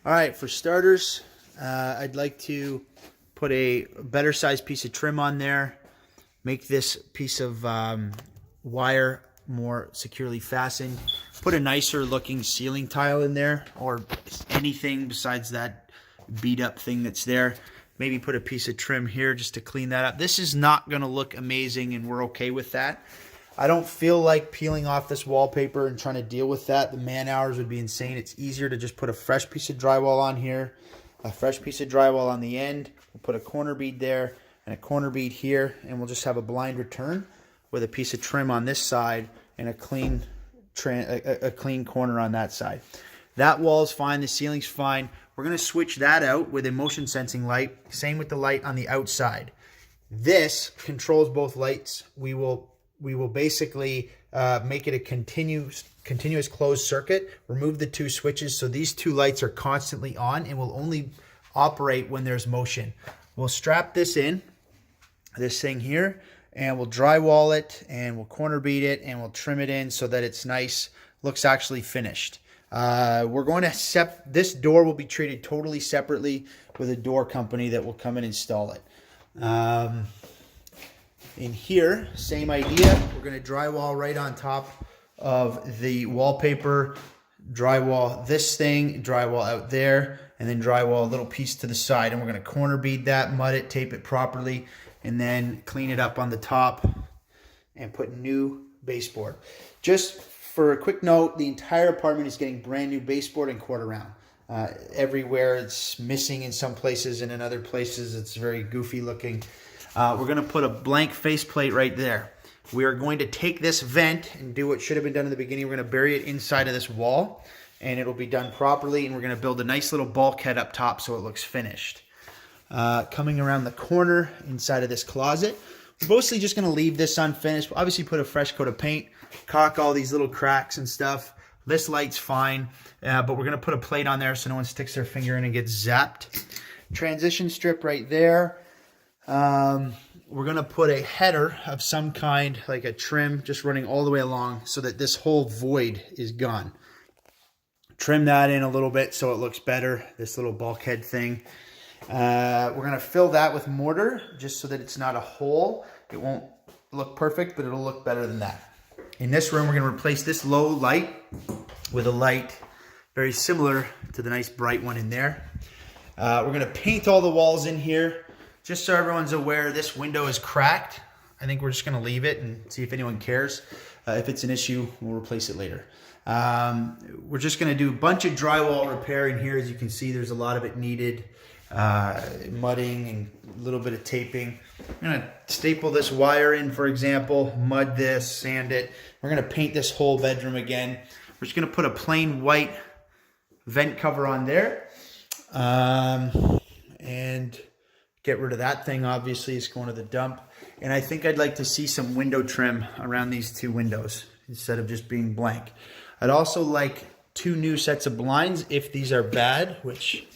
All right, for starters, I'd like to put a better sized piece of trim on there, make this piece of wire more securely fastened, put a nicer looking ceiling tile in there, or anything besides that beat up thing that's there. Maybe put a piece of trim here just to clean that up. This is not going to look amazing, and we're okay with that. I don't feel like peeling off this wallpaper and trying to deal with that. The man hours would be insane. It's easier to just put a fresh piece of drywall on here, a fresh piece of drywall on the end. We'll put a corner bead there and a corner bead here, and we'll just have a blind return with a piece of trim on this side and a clean corner on that side. That wall's fine. The ceiling's fine. We're going to switch that out with a motion sensing light. Same with the light on the outside. This controls both lights. We will basically make it a continuous closed circuit, remove the two switches so these two lights are constantly on and will only operate when there's motion. We'll strap this in, this thing here, and we'll drywall it and we'll corner bead it and we'll trim it in so that it's nice, looks actually finished. We're going to this door will be treated totally separately with a door company that will come and install it. In here, same idea. We're going to drywall right on top of the wallpaper, drywall this thing, drywall out there, and then drywall a little piece to the side. And we're going to corner bead that, mud it, tape it properly, and then clean it up on the top and put new baseboard. Just for a quick note, the entire apartment is getting brand new baseboard and quarter round. Everywhere it's missing in some places, and in other places it's very goofy looking. We're going to put a blank faceplate right there. We are going to take this vent and do what should have been done in the beginning. We're going to bury it inside of this wall, and it'll be done properly, and we're going to build a nice little bulkhead up top so it looks finished. Coming around the corner inside of this closet, we're mostly just going to leave this unfinished. We'll obviously put a fresh coat of paint, caulk all these little cracks and stuff. This light's fine, but we're going to put a plate on there so no one sticks their finger in and gets zapped. Transition strip right there. We're going to put a header of some kind, like a trim, just running all the way along so that this whole void is gone. Trim that in a little bit so it looks better, this little bulkhead thing. We're going to fill that with mortar just so that it's not a hole. It won't look perfect, but it'll look better than that. In this room, we're going to replace this low light with a light very similar to the nice bright one in there. We're going to paint all the walls in here. Just so everyone's aware, this window is cracked. I think we're just going to leave it and see if anyone cares. If it's an issue, we'll replace it later. We're just going to do a bunch of drywall repair in here. As you can see, there's a lot of it needed. Mudding and a little bit of taping. I'm going to staple this wire in, for example, mud this, sand it. We're going to paint this whole bedroom again. We're just going to put a plain white vent cover on there. And get rid of that thing. Obviously, it's going to the dump. And I think I'd like to see some window trim around these two windows instead of just being blank. I'd also like 2 new sets of blinds if these are bad, which,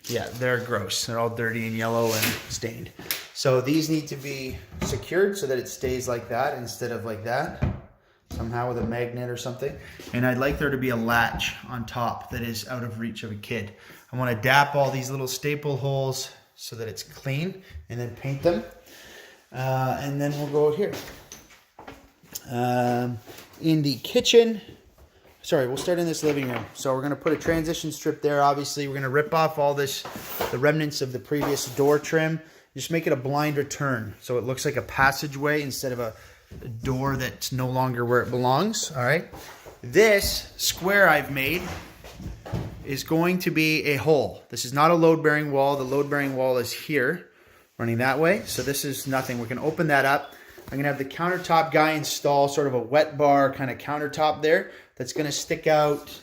yeah, they're gross. They're all dirty and yellow and stained. So these need to be secured so that it stays like that instead of like that, somehow with a magnet or something. And I'd like there to be a latch on top that is out of reach of a kid. I want to dap all these little staple holes so that it's clean, and then paint them. And then we'll go here. In the kitchen, sorry, we'll start in this living room. So we're going to put a transition strip there. Obviously, we're going to rip off all this, the remnants of the previous door trim. Just make it a blind return so it looks like a passageway instead of a door that's no longer where it belongs. All right. This square I've made is going to be a hole. This is not a load-bearing wall. The load-bearing wall is here, running that way. So this is nothing. We can open that up. I'm going to have the countertop guy install sort of a wet bar kind of countertop there that's going to stick out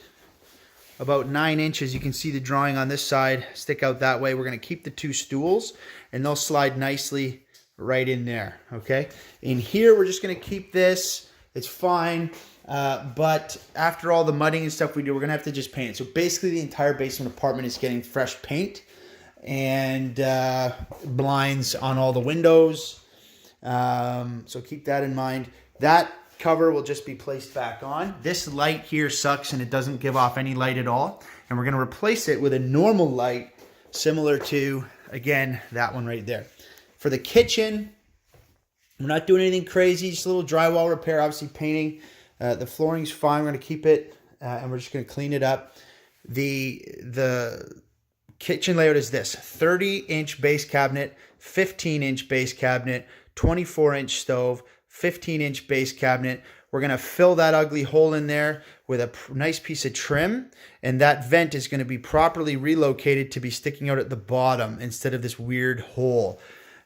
about 9 inches. You can see the drawing on this side stick out that way. We're going to keep the 2 stools, and they'll slide nicely right in there, okay? In here, we're just going to keep this. It's fine. But after all the mudding and stuff we do, we're going to have to just paint it. So basically the entire basement apartment is getting fresh paint and blinds on all the windows. So keep that in mind. That cover will just be placed back on. This light here sucks and it doesn't give off any light at all. and we're going to replace it with a normal light similar to, again, that one right there. For the kitchen, we're not doing anything crazy, just a little drywall repair, obviously painting. The flooring's fine, we're going to keep it, and we're just going to clean it up. The kitchen layout is this: 30-inch base cabinet, 15-inch base cabinet, 24-inch stove, 15-inch base cabinet. We're going to fill that ugly hole in there with a nice piece of trim, and that vent is going to be properly relocated to be sticking out at the bottom instead of this weird hole.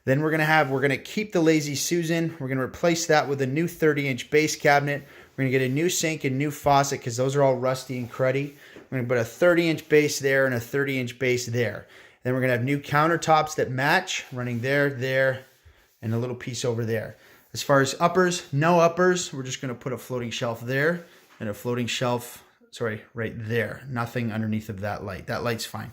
Then we're going to keep the Lazy Susan. We're going to replace that with a new 30-inch base cabinet. We're going to get a new sink and new faucet because those are all rusty and cruddy. We're going to put a 30-inch base there and a 30-inch base there. Then we're going to have new countertops that match, running there, and a little piece over there. As far as uppers, no uppers. We're just going to put a floating shelf there and a floating shelf, right there. Nothing underneath of that light. That light's fine.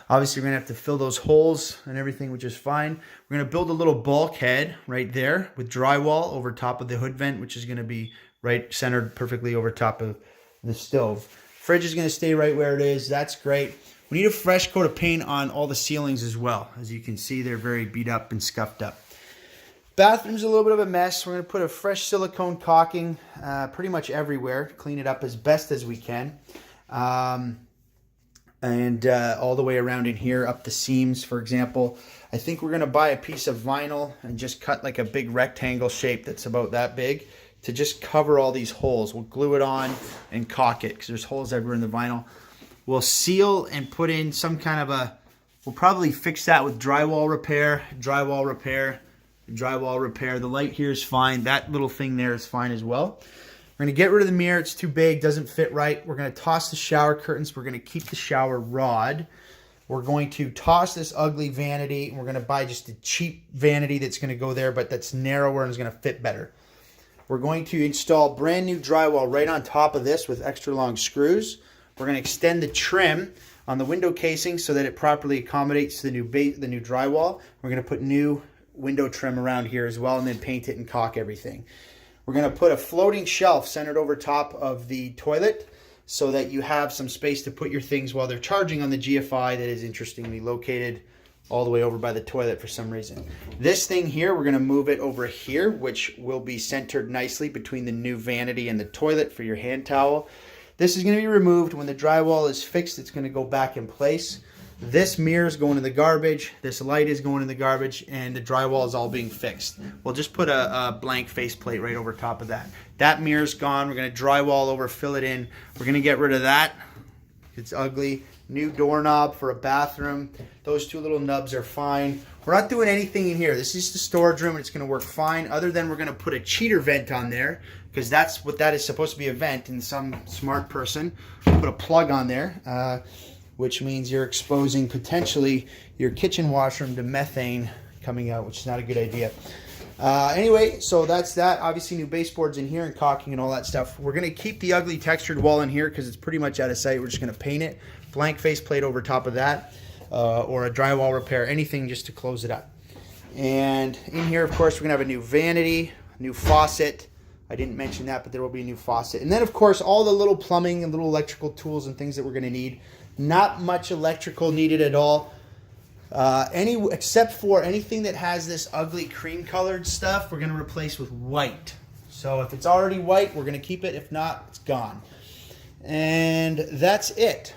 Obviously, we're going to have to fill those holes and everything, which is fine. We're going to build a little bulkhead right there with drywall over top of the hood vent, which is going to be right centered perfectly over top of the stove. Fridge is going to stay right where it is. That's great. We need a fresh coat of paint on all the ceilings as well. As you can see, they're very beat up and scuffed up. Bathroom's a little bit of a mess. We're going to put a fresh silicone caulking pretty much everywhere. Clean it up as best as we can. And all the way around in here, up the seams, for example. I think we're going to buy a piece of vinyl and just cut like a big rectangle shape that's about that big to just cover all these holes. We'll glue it on and caulk it because there's holes everywhere in the vinyl. We'll seal and put in some kind of a, we'll probably fix that with drywall repair, drywall repair, drywall repair. The light here is fine. That little thing there is fine as well. We're going to get rid of the mirror. It's too big, doesn't fit right. We're going to toss the shower curtains. We're going to keep the shower rod. We're going to toss this ugly vanity. And we're going to buy just a cheap vanity that's going to go there, but that's narrower and is going to fit better. We're going to install brand new drywall right on top of this with extra long screws. We're going to extend the trim on the window casing so that it properly accommodates the new drywall. We're going to put new window trim around here as well, and then paint it and caulk everything. We're going to put a floating shelf centered over top of the toilet so that you have some space to put your things while they're charging on the GFI that is interestingly located all the way over by the toilet for some reason. This thing here, we're going to move it over here, which will be centered nicely between the new vanity and the toilet for your hand towel. This is going to be removed. When the drywall is fixed, it's going to go back in place. This mirror is going in the garbage, this light is going in the garbage, and the drywall is all being fixed. We'll just put a blank faceplate right over top of that. That mirror's gone. We're going to drywall over, fill it in. We're going to get rid of that. It's ugly. New doorknob for a bathroom. Those two little nubs are fine. We're not doing anything in here. This is the storage room, and it's going to work fine, other than we're going to put a cheater vent on there, because that's what that is supposed to be, a vent, and some smart person put a plug on there. Which means you're exposing potentially your kitchen washroom to methane coming out, which is not a good idea. Anyway, so that's that. Obviously, new baseboards in here and caulking and all that stuff. We're going to keep the ugly textured wall in here because it's pretty much out of sight. We're just going to paint it. Blank faceplate over top of that, or a drywall repair, anything just to close it up. And in here, of course, we're going to have a new vanity, new faucet. I didn't mention that, but there will be a new faucet. And then, of course, all the little plumbing and little electrical tools and things that we're going to need. Not much electrical needed at all. Except for anything that has this ugly cream colored stuff, we're going to replace with white. So if it's already white, we're going to keep it. If not, it's gone. And that's it.